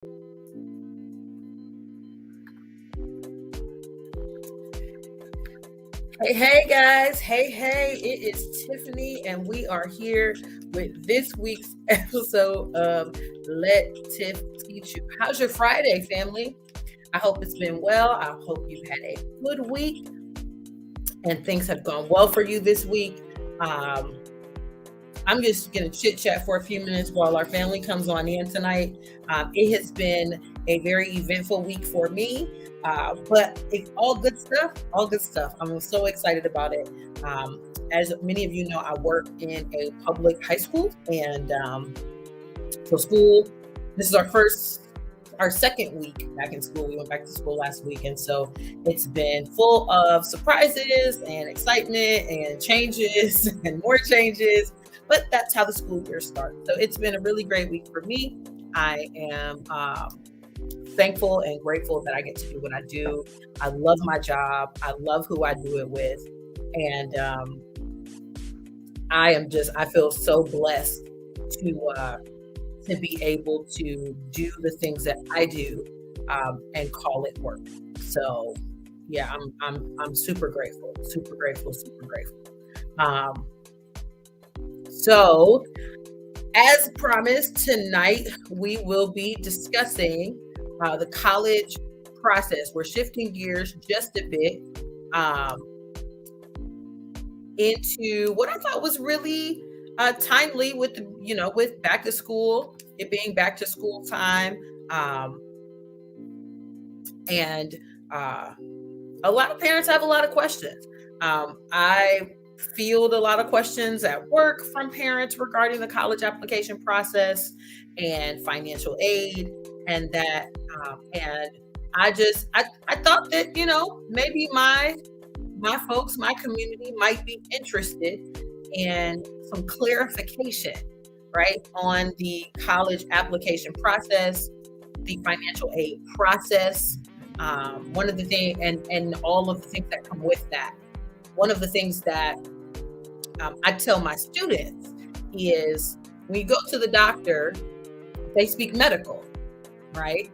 Hey guys. Hey, it is Tiffany, and we are here with this week's episode of Let Tiff Teach You. How's your Friday, family? I hope it's been well. I hope you've had a good week and things have gone well for you this week. I'm just going to chit chat for a few minutes while our family comes on in tonight. It has been a very eventful week for me, but it's all good stuff. All good stuff. I'm so excited about it. As many of you know, I work in a public high school, and so school. This is our second week back in school. We went back to school last week, and so it's been full of surprises and excitement and changes and more changes. But that's how the school year starts. So it's been a really great week for me. I am thankful and grateful that I get to do what I do. I love my job. I love who I do it with. And I feel so blessed to be able to do the things that I do and call it work. So yeah, I'm super grateful. So, as promised, tonight we will be discussing the college process. We're shifting gears just a bit into what I thought was really timely with with back to school, it being back to school time, and a lot of parents have a lot of questions. I field a lot of questions at work from parents regarding the college application process and financial aid, and that and I thought that maybe my folks, my community might be interested in some clarification, right, on the college application process, the financial aid process, one of the things, and all of the things that come with that. One of the things that I tell my students is when you go to the doctor, they speak medical, right?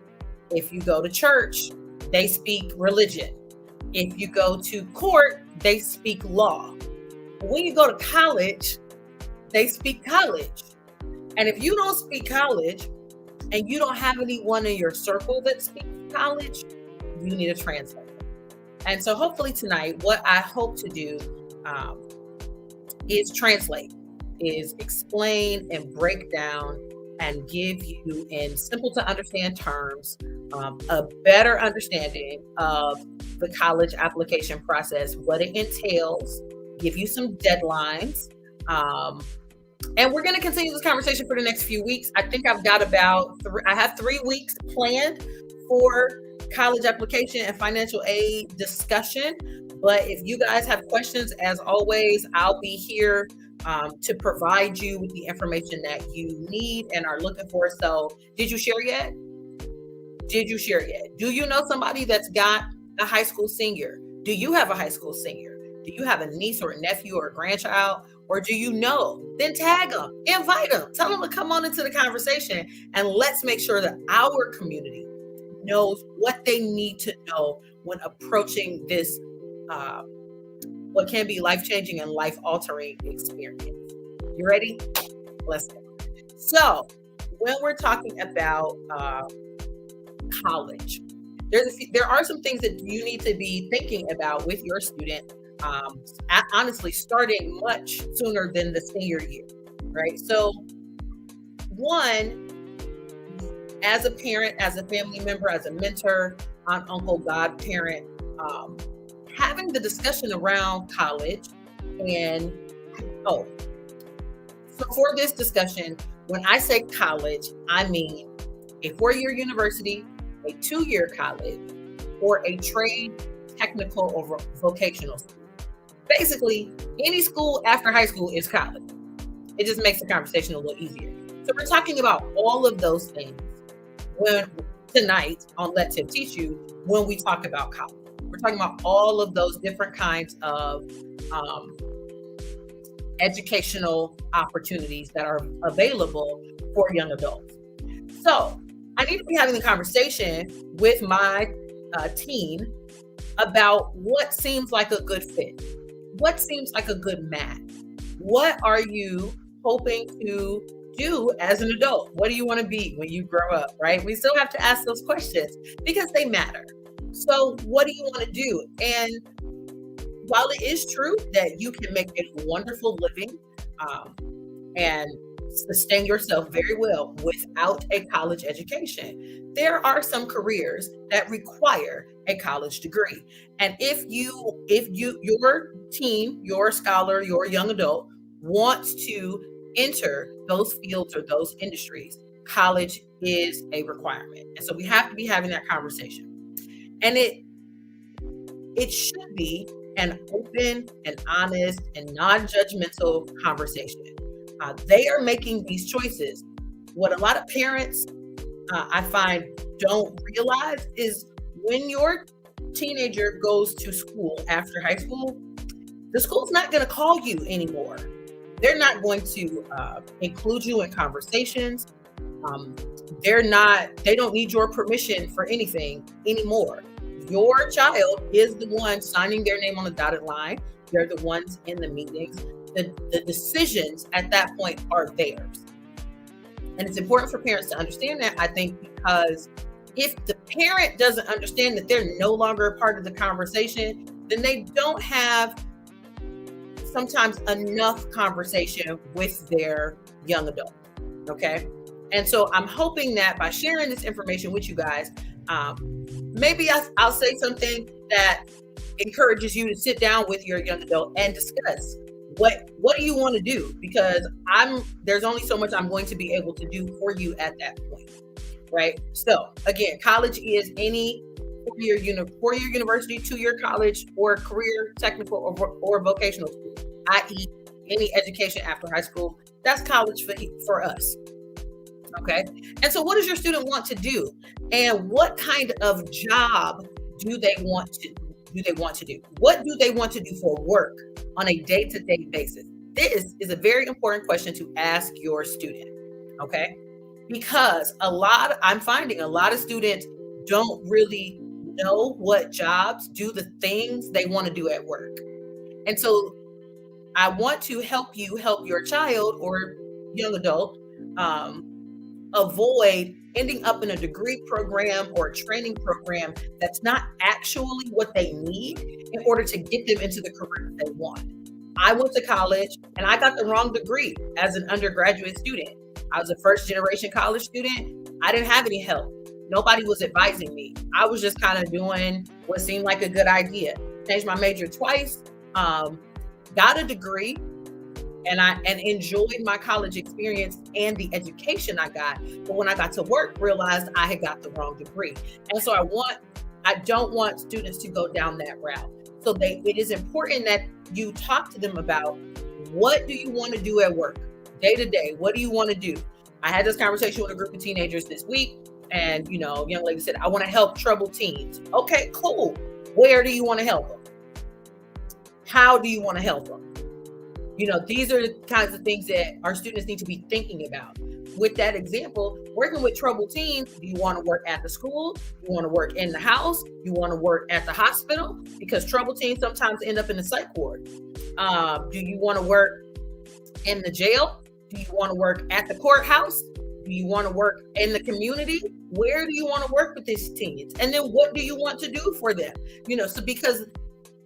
If you go to church, they speak religion. If you go to court, they speak law. When you go to college, they speak college. And if you don't speak college and you don't have anyone in your circle that speaks college, you need a translator. And so hopefully tonight, what I hope to do is translate, is explain and break down and give you in simple to understand terms a better understanding of the college application process, what it entails, give you some deadlines. And we're going to continue this conversation for the next few weeks. I think I've got I have 3 weeks planned for college application and financial aid discussion. But if you guys have questions, as always, I'll be here to provide you with the information that you need and are looking for. So did you share yet? Do you know somebody that's got a high school senior? Do you have a high school senior? Do you have a niece or a nephew or a grandchild? Or do you know? Then tag them, invite them, tell them to come on into the conversation, and let's make sure that our community knows what they need to know when approaching this what can be life-changing and life-altering experience. You ready? Let's go. So when we're talking about college, there are some things that you need to be thinking about with your student, honestly, starting much sooner than the senior year, right? So one, as a parent, as a family member, as a mentor, aunt, uncle, godparent, having the discussion around college. And so for this discussion, when I say college, I mean a 4-year university, a 2-year college, or a trade, technical, or vocational school. Basically, any school after high school is college. It just makes the conversation a little easier. So we're talking about all of those things tonight on Let Tiff Teach You when we talk about college. We're talking about all of those different kinds of educational opportunities that are available for young adults. So I need to be having the conversation with my teen about what seems like a good fit, what seems like a good match. What are you hoping to do as an adult? What do you want to be when you grow up, right? We still have to ask those questions because they matter. So what do you want to do? And while it is true that you can make a wonderful living and sustain yourself very well without a college education, there are some careers that require a college degree. And if your teen, your scholar, your young adult wants to enter those fields or those industries, college is a requirement. And so we have to be having that conversation. And it should be an open and honest and non-judgmental conversation. They are making these choices. What a lot of parents I find don't realize is when your teenager goes to school after high school, the school's not going to call you anymore. They're not going to include you in conversations. They don't need your permission for anything anymore. Your child is the one signing their name on the dotted line. They're the ones in the meetings. The decisions at that point are theirs. And it's important for parents to understand that, I think, because if the parent doesn't understand that they're no longer a part of the conversation, then they don't have sometimes enough conversation with their young adult. Okay. And so I'm hoping that by sharing this information with you guys, maybe I'll say something that encourages you to sit down with your young adult and discuss what do you want to do? Because there's only so much I'm going to be able to do for you at that point, right? So again, college is any four-year university, 2-year college, or career, technical, or vocational school, i.e. any education after high school. That's college for us. Okay. And so what does your student want to do? And what kind of job do they want to do? What do they want to do for work on a day-to-day basis? This is a very important question to ask your student. Okay. Because I'm finding a lot of students don't really know what jobs do the things they want to do at work. And so I want to help you help your child or young adult avoid ending up in a degree program or a training program that's not actually what they need in order to get them into the career they want. I went to college and I got the wrong degree as an undergraduate student. I was a first generation college student. I didn't have any help. Nobody was advising me. I was just kind of doing what seemed like a good idea. Changed my major twice, got a degree, and enjoyed my college experience and the education I got. But when I got to work, realized I had got the wrong degree. And so I don't want students to go down that route. So it is important that you talk to them about, what do you want to do at work day to day? What do you want to do? I had this conversation with a group of teenagers this week, and young lady said, I want to help troubled teens. Okay, cool. Where do you want to help them? How do you want to help them? These are the kinds of things that our students need to be thinking about. With that example, working with troubled teens, do you want to work at the school? Do you want to work in the house? Do you want to work at the hospital? Because troubled teens sometimes end up in the psych ward. Do you want to work in the jail? Do you want to work at the courthouse? Do you want to work in the community? Where do you want to work with these teens? And then what do you want to do for them? So because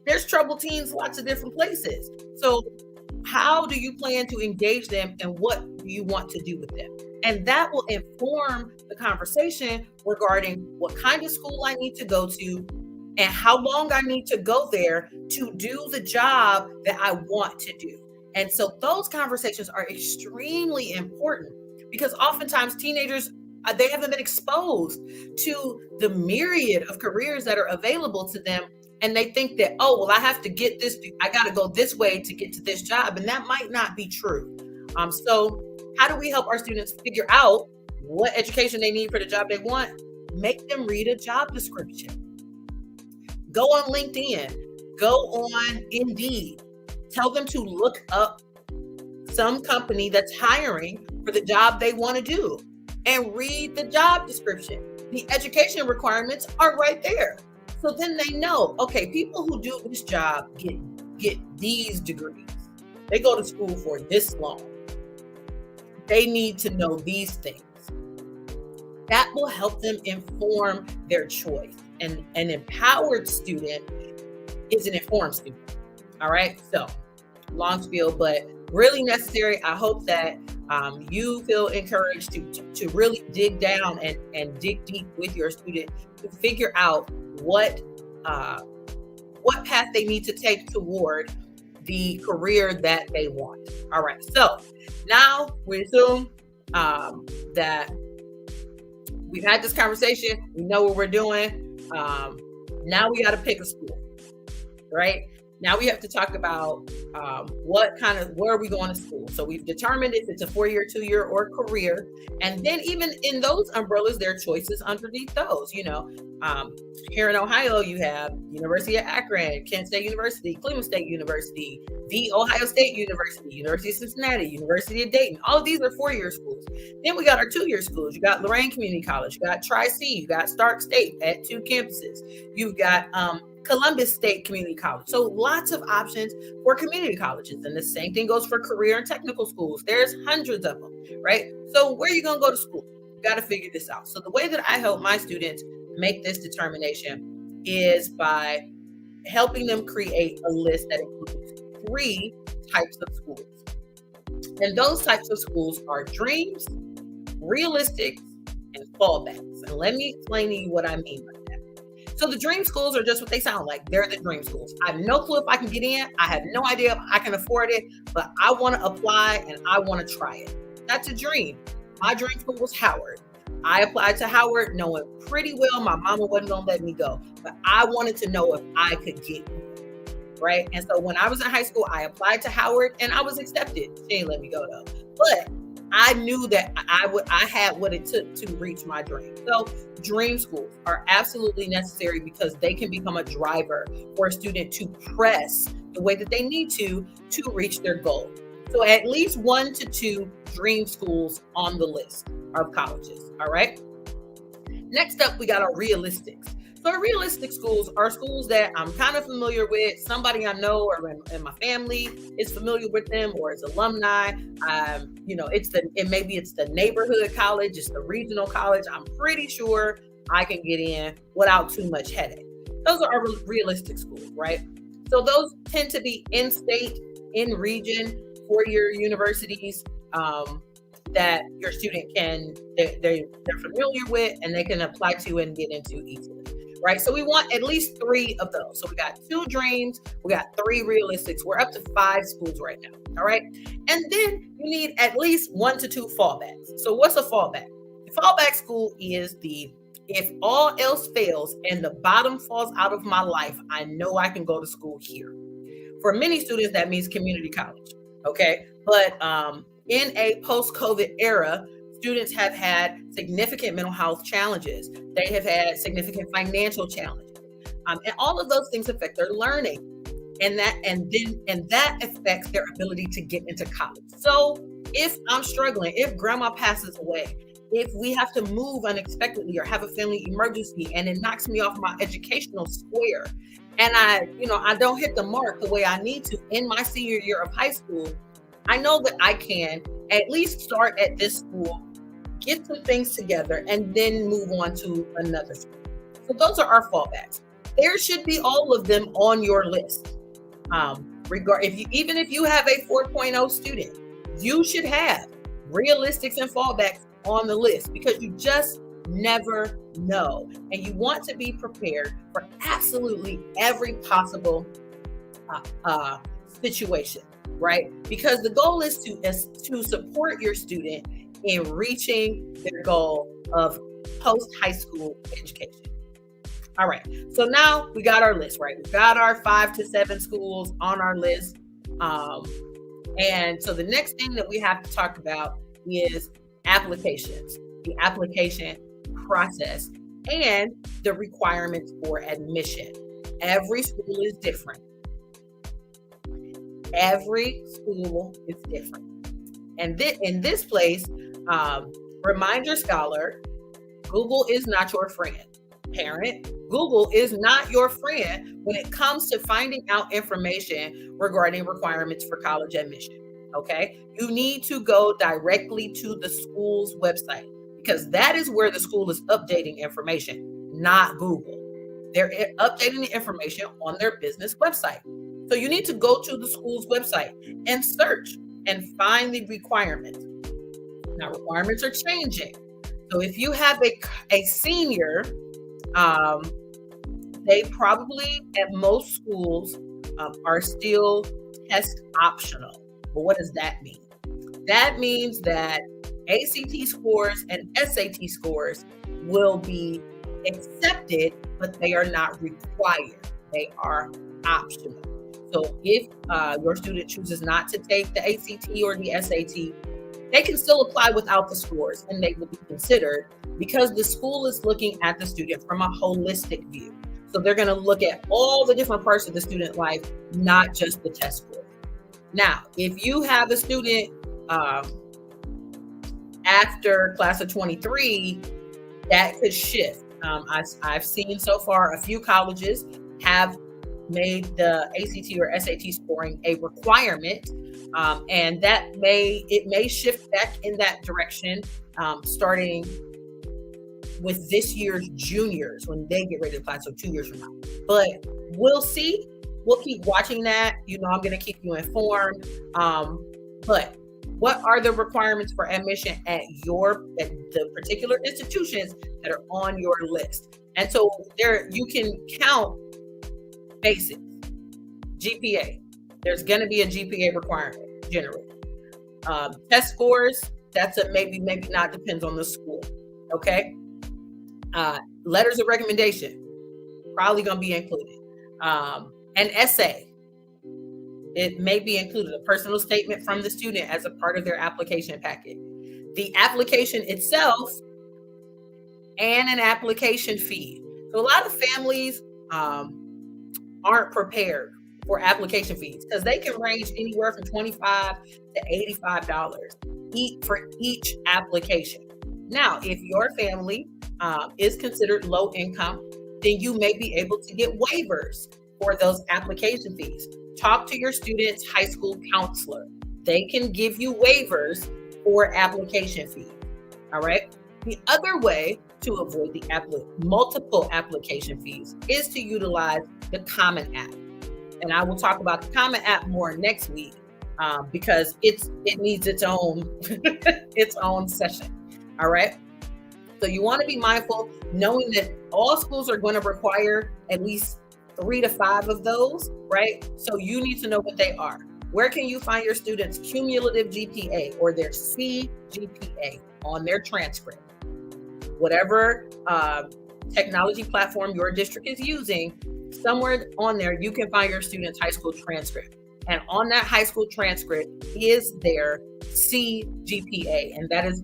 there's troubled teens lots of different places. So how do you plan to engage them, and what do you want to do with them? And that will inform the conversation regarding what kind of school I need to go to and how long I need to go there to do the job that I want to do. And so those conversations are extremely important, because oftentimes teenagers, they haven't been exposed to the myriad of careers that are available to them. And they think that, I have to get this, I got to go this way to get to this job. And that might not be true. So how do we help our students figure out what education they need for the job they want? Make them read a job description. Go on LinkedIn. Go on Indeed. Tell them to look up some company that's hiring for the job they want to do. and read the job description. The education requirements are right there. So then they know, okay, people who do this job get these degrees. They go to school for this long. They need to know these things. That will help them inform their choice. And an empowered student is an informed student. All right. So long spiel, but really necessary. I hope that you feel encouraged to really dig down and dig deep with your student to figure out what path they need to take toward the career that they want. All right. So now we assume that we've had this conversation. We know what we're doing. Now we got to pick a school, right? Now we have to talk about where are we going to school? So we've determined if it's a 4-year, 2-year, or career. And then even in those umbrellas, there are choices underneath those. Here in Ohio, you have University of Akron, Kent State University, Cleveland State University, The Ohio State University, University of Cincinnati, University of Dayton. All of these are 4-year schools. Then we got our 2-year schools. You got Lorain Community College, you got Tri-C, you got Stark State at 2 campuses. You've got Columbus State Community College. So lots of options for community colleges. And the same thing goes for career and technical schools. There's hundreds of them, right? So where are you going to go to school? You got to figure this out. So the way that I help my students make this determination is by helping them create a list that includes 3 types of schools. And those types of schools are dreams, realistics, and fallbacks. And let me explain to you what I mean by that. So the dream schools are just what they sound like. They're the dream schools. I have no clue if I can get in. I have no idea if I can afford it, but I want to apply and I want to try it. That's a dream. My dream school was Howard. I applied to Howard knowing pretty well my mama wasn't going to let me go, but I wanted to know if I could get in, right? And so when I was in high school, I applied to Howard and I was accepted. She didn't let me go though. But I knew that I had what it took to reach my dream. So dream schools are absolutely necessary because they can become a driver for a student to press the way that they need to reach their goal. So at least 1 to 2 dream schools on the list of colleges. All right. Next up, we got our realistics. So realistic schools are schools that I'm kind of familiar with. Somebody I know or in my family is familiar with them, or is alumni. Maybe it's the neighborhood college, it's the regional college. I'm pretty sure I can get in without too much headache. Those are our realistic schools, right? So those tend to be in-state, in-region, 4-year universities that your student they're familiar with and they can apply to and get into easily. Right. So we want at least 3 of those. So we got 2 dreams. We got 3 realistics. We're up to 5 schools right now. All right. And then you need at least 1 to 2 fallbacks. So what's a fallback? The fallback school is if all else fails and the bottom falls out of my life, I know I can go to school here. For many students, that means community college. Okay. But in a post-COVID era, students have had significant mental health challenges. They have had significant financial challenges. And all of those things affect their learning. And that affects their ability to get into college. So if I'm struggling, if grandma passes away, if we have to move unexpectedly or have a family emergency and it knocks me off my educational square, and I don't hit the mark the way I need to in my senior year of high school, I know that I can at least start at this school, get some things together, and then move on to another school. So those are our fallbacks. There should be all of them on your list. Even if you have a 4.0 student, you should have realistics and fallbacks on the list because you just never know. And you want to be prepared for absolutely every possible situation, right? Because the goal is to support your student in reaching their goal of post-high school education. All right, so now we got our list, right? We've got our 5 to 7 schools on our list. And so the next thing that we have to talk about is applications, the application process, and the requirements for admission. Every school is different. Every school is different. And in this place, Reminder scholar, Google is not your friend. Parent, Google is not your friend when it comes to finding out information regarding requirements for college admission. Okay, you need to go directly to the school's website because that is where the school is updating information, not Google. They're updating the information on their business website. So you need to go to the school's website and search and find the requirements. Now, requirements are changing. So if you have a senior, they probably at most schools are still test optional. But what does that mean? That means that ACT scores and SAT scores will be accepted, but they are not required. They are optional. So if your student chooses not to take the ACT or the SAT, they can still apply without the scores and they will be considered because the school is looking at the student from a holistic view. So they're going to look at all the different parts of the student life, not just the test score. Now, if you have a student after class of 23, that could shift. I've seen so far a few colleges have made the ACT or SAT scoring a requirement, and it may shift back in that direction starting with this year's juniors when they get ready to apply, so 2 years from now. But we'll see. We'll keep watching that. I'm going to keep you informed. But what are the requirements for admission at the particular institutions that are on your list? And so there you can count basics, GPA. There's going to be a GPA requirement generally. Test scores, that's a maybe not, depends on the school. Okay. Letters of recommendation, probably going to be included. An essay, it may be included, a personal statement from the student as a part of their application packet. The application itself and an application fee. So a lot of families aren't prepared for application fees because they can range anywhere from $25 to $85 for each application. Now, if your family is considered low income, then you may be able to get waivers for those application fees. Talk to your student's high school counselor. They can give you waivers for application fees. All right. The other way to avoid the multiple application fees is to utilize the Common App. And I will talk about the Common App more next week because it needs its own its own session. All right. So you want to be mindful, knowing that all schools are going to require at least 3 to 5 of those, right? So you need to know what they are. Where can you find your students' cumulative GPA or their CGPA on their transcript? Whatever technology platform your district is using, somewhere on there, you can find your student's high school transcript. And on that high school transcript is their CGPA, and that's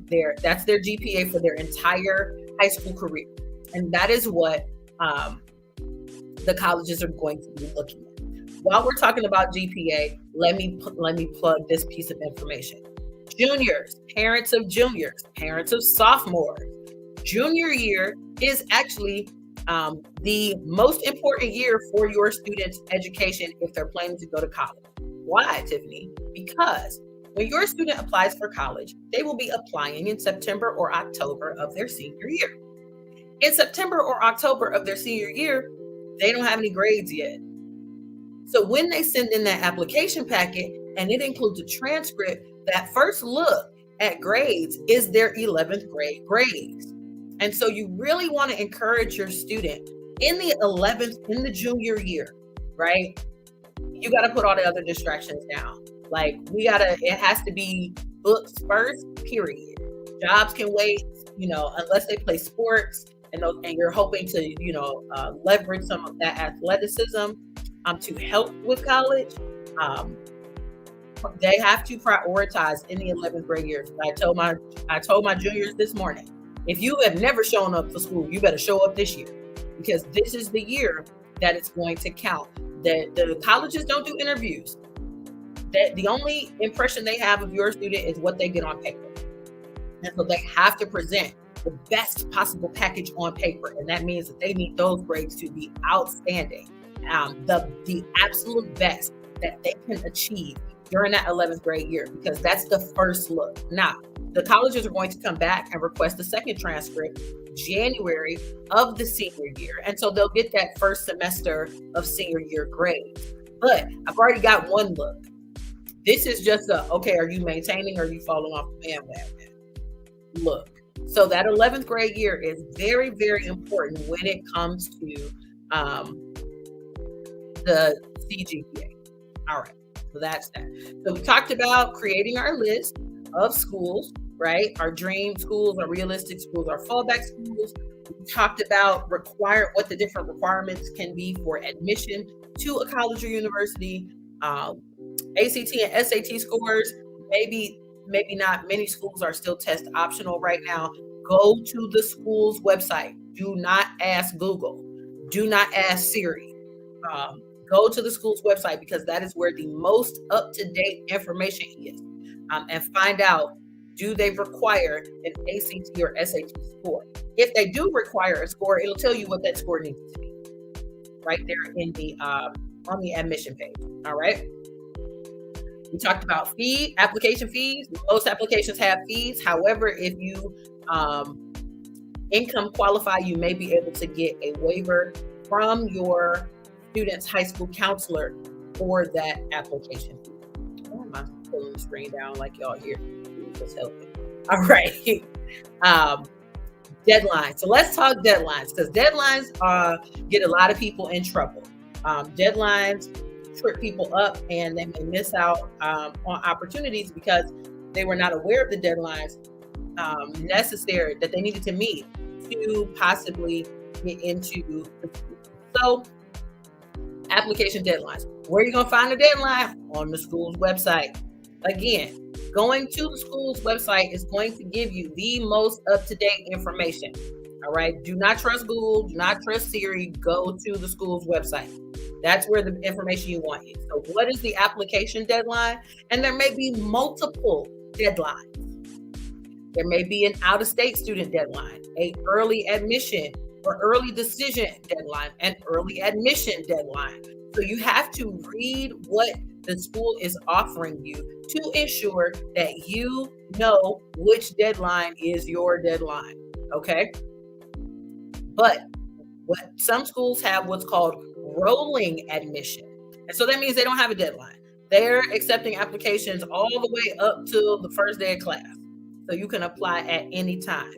their GPA for their entire high school career. And that is what the colleges are going to be looking at. While we're talking about GPA, let me plug this piece of information. Juniors, parents of juniors, parents of sophomores, junior year is actually the most important year for your students' education if they're planning to go to college. Why, Tiffany? Because when your student applies for college, they will be applying in September or October of their senior year. In September or October of their senior year, they don't have any grades yet. So when they send in that application packet and it includes a transcript, that first look at grades is their 11th grade grades. And so you really want to encourage your student in the junior year, right? You got to put all the other distractions down. Like it has to be books first, period. Jobs can wait, unless they play sports and you're hoping to, leverage some of that athleticism to help with college. They have to prioritize in the 11th grade years. I told my juniors this morning, if you have never shown up for school, you better show up this year because this is the year that it's going to count. The colleges don't do interviews. The only impression they have of your student is what they get on paper. And so they have to present the best possible package on paper. And that means that they need those grades to be outstanding, the absolute best that they can achieve during that 11th grade year, because that's the first look. Now, the colleges are going to come back and request the second transcript January of the senior year. And so they'll get that first semester of senior year grades. But I've already got one look. This is just okay, are you maintaining or are you falling off the bandwagon? Look. So that 11th grade year is very, very important when it comes to the CGPA. All right. So that's that. So we talked about creating our list of schools, right? Our dream schools, our realistic schools, our fallback schools. We talked about what the different requirements can be for admission to a college or university. ACT and SAT scores, maybe not. Many schools are still test optional right now. Go to the school's website. Do not ask Google. Do not ask Siri. Go to the school's website, because that is where the most up-to-date information is. And find out, do they require an ACT or SAT score? If they do require a score, it'll tell you what that score needs to be right there in the on the admission page. All right. We talked about application fees. Most applications have fees. However, if you income qualify, you may be able to get a waiver from your student's high school counselor for that application fee. Why am I pulling the screen down like y'all here? Just helping. All right. Deadlines. So let's talk deadlines, because deadlines get a lot of people in trouble. Deadlines trip people up, and they may miss out on opportunities because they were not aware of the deadlines necessary that they needed to meet to possibly get into the school. So application deadlines. Where are you going to find the deadline? On the school's website. Again, going to the school's website is going to give you the most up-to-date information. All right. Do not trust Google. Do not trust Siri. Go to the school's website. That's where the information you want is. So what is the application deadline? And there may be multiple deadlines. There may be an out-of-state student deadline, a early admission or early decision deadline, an early admission deadline. So you have to read what the school is offering you to ensure that you know which deadline is your deadline. Okay. But what some schools have what's called rolling admission. And so that means they don't have a deadline. They're accepting applications all the way up till the first day of class. So you can apply at any time.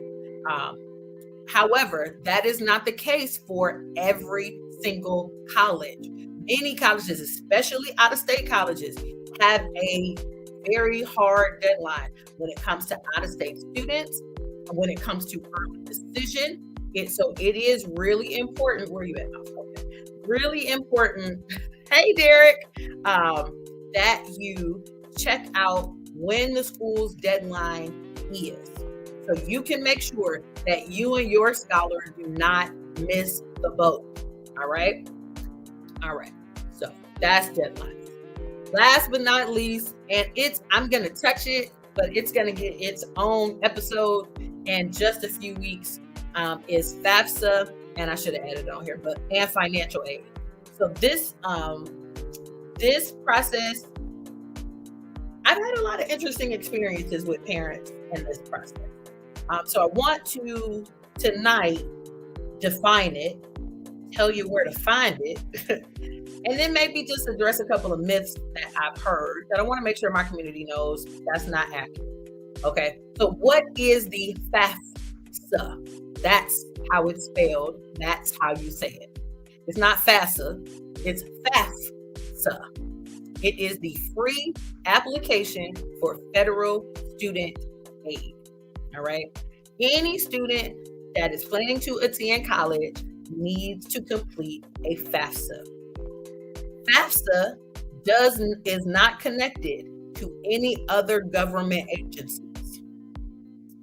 However, that is not the case for every single college. Many colleges, especially out-of-state colleges, have a very hard deadline when it comes to out-of-state students, when it comes to early decision. So it is really important. Where are you at? Okay. Really important. Hey, Derek, that you check out when the school's deadline is, so you can make sure that you and your scholar do not miss the boat. All right. So that's deadlines. Last but not least, and I'm going to touch it, but it's going to get its own episode in just a few weeks, is FAFSA, and I should have added it on here, and financial aid. So this process, I've had a lot of interesting experiences with parents in this process. So I want to tonight define it, tell you where to find it, and then maybe just address a couple of myths that I've heard that I want to make sure my community knows that's not accurate. Okay, so what is the FAFSA? That's how it's spelled. That's how you say it. It's not FAFSA. It's FAFSA. It is the free application for federal student aid. All right. Any student that is planning to attend college needs to complete a FAFSA. FAFSA is not connected to any other government agencies.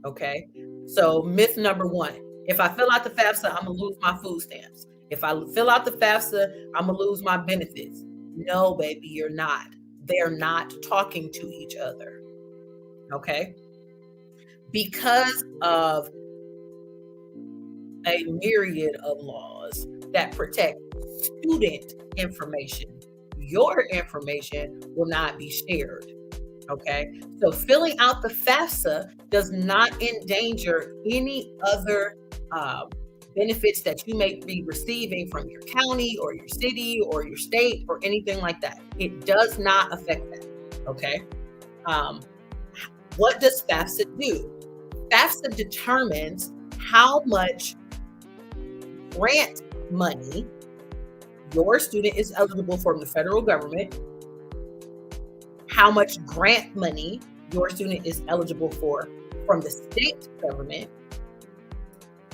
Okay. So myth number one, if I fill out the FAFSA, I'm going to lose my food stamps. If I fill out the FAFSA, I'm going to lose my benefits. No, baby, you're not. They're not talking to each other. Okay. because of a myriad of laws that protect student information, your information will not be shared. Okay, so filling out the FAFSA does not endanger any other benefits that you may be receiving from your county or your city or your state or anything like that. It does not affect that. Okay, what does FAFSA do? FAFSA determines how much grant money your student is eligible from the federal government, how much grant money your student is eligible for from the state government.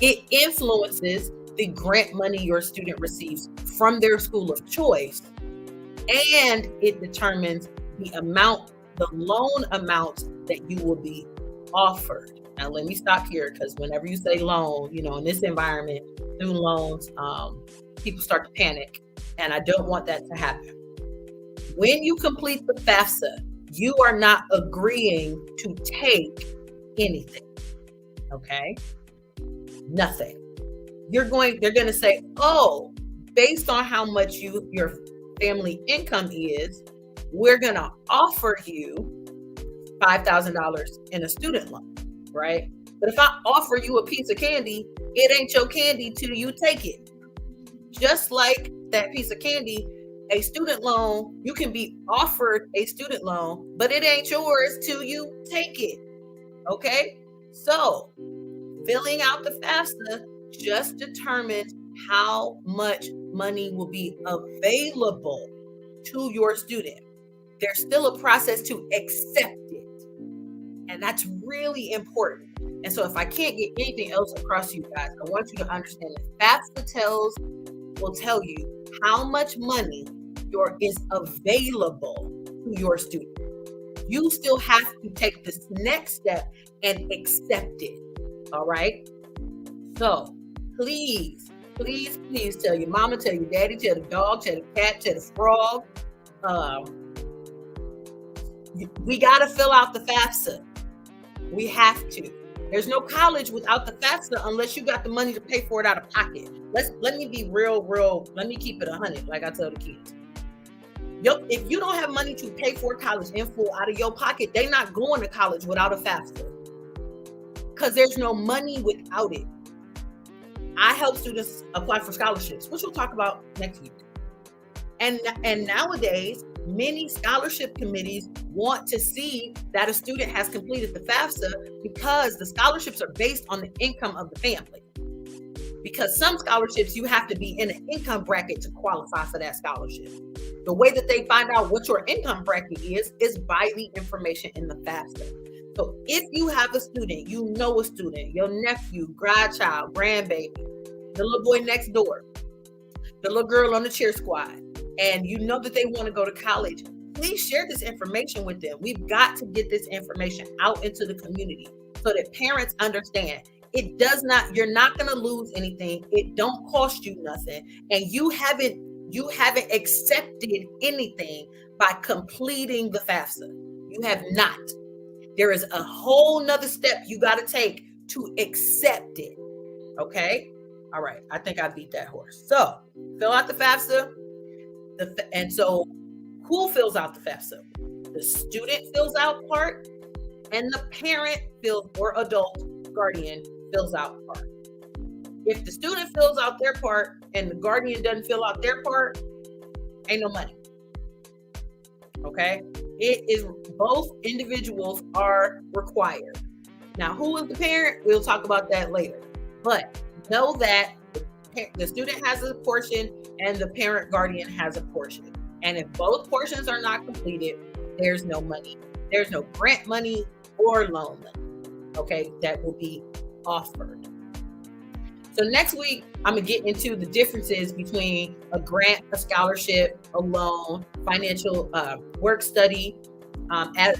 It influences the grant money your student receives from their school of choice, and it determines the loan amount that you will be offered. Now, let me stop here, because whenever you say loan, in this environment, student loans, people start to panic, and I don't want that to happen. When you complete the FAFSA, you are not agreeing to take anything, okay? Nothing. They're going to say, oh, based on how much your family income is, we're going to offer you $5,000 in a student loan, right? But if I offer you a piece of candy, it ain't your candy till you take it. Just like that piece of candy, a student loan, you can be offered a student loan, but it ain't yours till you take it. Okay? So, filling out the FAFSA just determines how much money will be available to your student. There's still a process to accept it. And that's really important. And so if I can't get anything else across to you guys, I want you to understand that FAFSA will tell you how much money is available to your student. You still have to take this next step and accept it. All right? So please tell your mama, tell your daddy, tell the dog, tell the cat, tell the frog. We got to fill out the FAFSA. We have to. There's no college without the FAFSA unless you got the money to pay for it out of pocket. Let me be real. Let me keep it 100, like I tell the kids. If you don't have money to pay for college in full out of your pocket, they're not going to college without a FAFSA, because there's no money without it. I help students apply for scholarships, which we'll talk about next week. And nowadays, many scholarship committees want to see that a student has completed the FAFSA, because the scholarships are based on the income of the family. Because some scholarships, you have to be in an income bracket to qualify for that scholarship. The way that they find out what your income bracket is by the information in the FAFSA. So if you have a student, a student, your nephew, godchild, grandbaby, the little boy next door, the little girl on the cheer squad, and you know that they want to go to college, please share this information with them. We've got to get this information out into the community so that parents understand. You're not going to lose anything. It don't cost you nothing. And you haven't accepted anything by completing the FAFSA. You have not. There is a whole nother step you got to take to accept it. Okay? All right. I think I beat that horse. So fill out the FAFSA. And so who fills out the FAFSA? The student fills out part, and the parent or adult guardian fills out part. If the student fills out their part and the guardian doesn't fill out their part, ain't no money. Okay? It is, both individuals are required. Now, who is the parent? We'll talk about that later. But know that the student has a portion and the parent guardian has a portion. And if both portions are not completed, there's no money. There's no grant money or loan money, okay, that will be offered. So next week, I'm going to get into the differences between a grant, a scholarship, a loan, financial work study,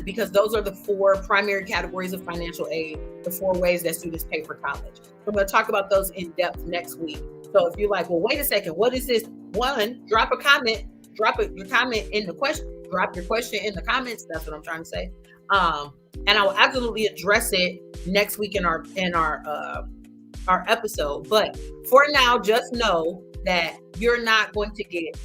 because those are the four primary categories of financial aid, the four ways that students pay for college. So I'm going to talk about those in depth next week. So if you're like, well, wait a second, what is this? One, drop your comment in the drop your question in the comments. That's what I'm trying to say. And I will absolutely address it next week in our episode. But for now, just know that you're not going to get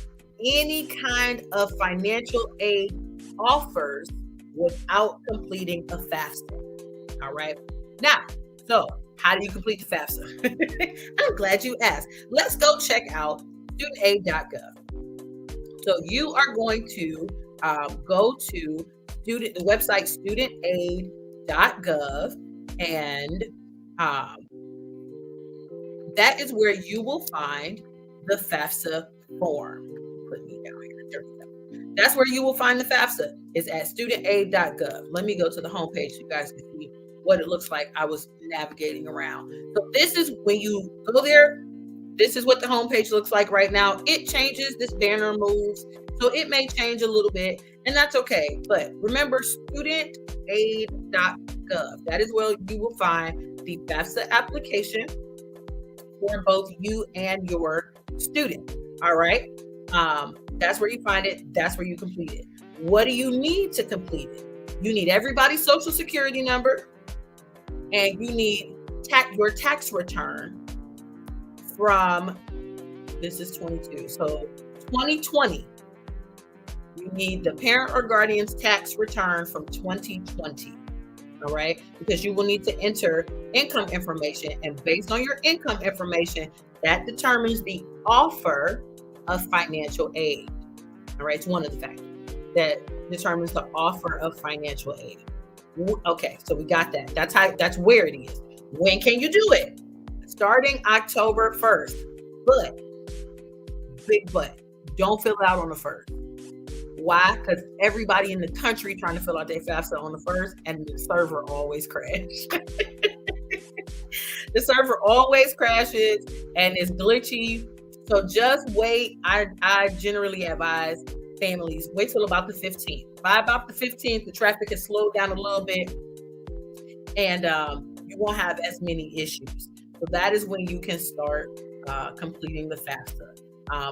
any kind of financial aid offers without completing a FAFSA. All right. Now, so how do you complete the FAFSA? I'm glad you asked. Let's go check out studentaid.gov. So you are going to go to the website studentaid.gov, and that is where you will find the FAFSA form. Put me down here. There we go. That's where you will find the FAFSA. It's at studentaid.gov. Let me go to the homepage so you guys can see what it looks like. I was navigating around. So this is when you go there. This is what the homepage looks like right now. It changes. This banner moves. So it may change a little bit, and that's okay. But remember, studentaid.gov. That is where you will find the FAFSA application for both you and your student. All right. That's where you find it. That's where you complete it. What do you need to complete it? You need everybody's social security number, and you need your tax return from, this is 22. So 2020, you need the parent or guardian's tax return from 2020. All right. Because you will need to enter income information, and based on your income information, that determines the offer of financial aid. All right. It's one of the factors that determines the offer of financial aid. Okay. So we got that. That's where it is. When can you do it? Starting October 1st. But, big but, don't fill it out on the 1st. Why? Because everybody in the country trying to fill out their FAFSA on the 1st, and the server always crashes. The server always crashes and is glitchy. So just wait. I generally advise families, wait till about the 15th. By about the 15th, the traffic has slowed down a little bit, and you won't have as many issues. So that is when you can start completing the FAFSA.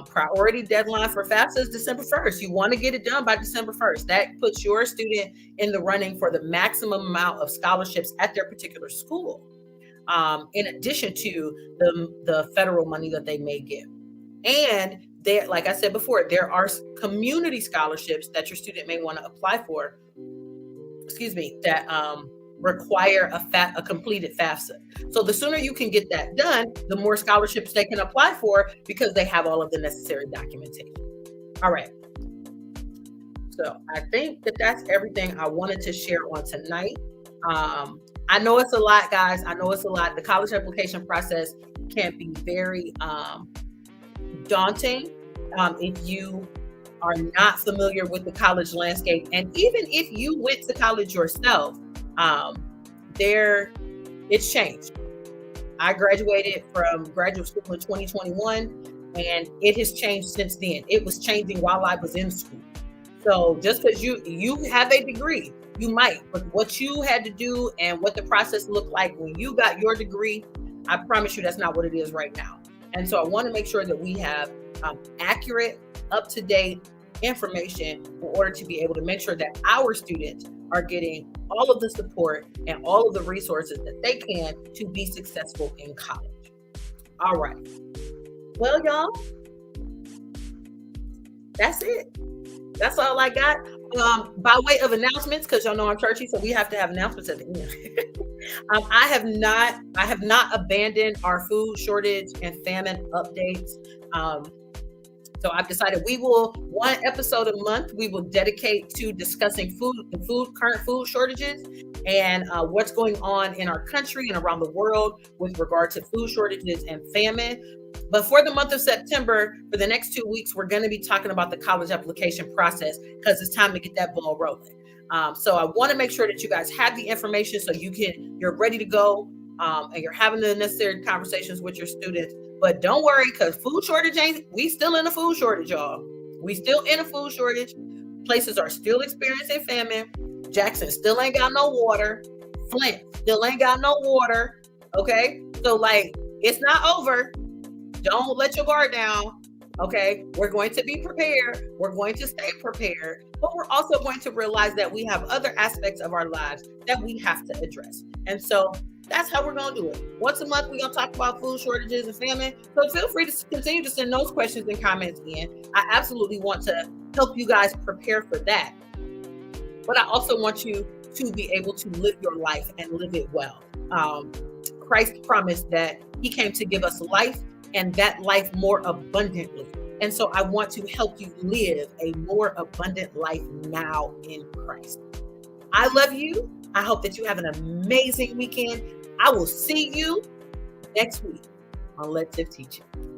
Priority deadline for FAFSA is December 1st. You want to get it done by December 1st. That puts your student in the running for the maximum amount of scholarships at their particular school, in addition to the federal money that they may get. And there, like I said before, there are community scholarships that your student may want to apply for, that require a completed FAFSA. So the sooner you can get that done, the more scholarships they can apply for, because they have all of the necessary documentation. All right. So I think that's everything I wanted to share on tonight. I know it's a lot, guys. I know it's a lot. The college application process can be very daunting if you are not familiar with the college landscape. And even if you went to college yourself, it's changed. I graduated from graduate school in 2021, and it has changed since then. It was changing while I was in school. So just because you have a degree, you might, but what you had to do and what the process looked like when you got your degree, I promise you that's not what it is right now. And so I want to make sure that we have accurate, up-to-date information in order to be able to make sure that our students are getting all of the support and all of the resources that they can to be successful in college. All right. Well, y'all, that's it. That's all I got. By way of announcements, because y'all know I'm churchy, so we have to have announcements at the end. I have not abandoned our food shortage and famine updates. So I've decided we will, one episode a month, we will dedicate to discussing current food shortages and what's going on in our country and around the world with regard to food shortages and famine. But for the month of September, for the next 2 weeks, we're going to be talking about the college application process, because it's time to get that ball rolling. So I want to make sure that you guys have the information so you're ready to go, and you're having the necessary conversations with your students. But don't worry, because food shortage we still in a food shortage, y'all. We still in a food shortage. Places are still experiencing famine. Jackson still ain't got no water. Flint still ain't got no water. Okay? So it's not over. Don't let your guard down. Okay, we're going to be prepared. We're going to stay prepared, but we're also going to realize that we have other aspects of our lives that we have to address. And so that's how we're going to do it. Once a month, we're going to talk about food shortages and famine. So feel free to continue to send those questions and comments in. I absolutely want to help you guys prepare for that. But I also want you to be able to live your life and live it well. Christ promised that he came to give us life and that life more abundantly. And so I want to help you live a more abundant life now in Christ. I love you. I hope that you have an amazing weekend. I will see you next week on Let Tiff Teach You.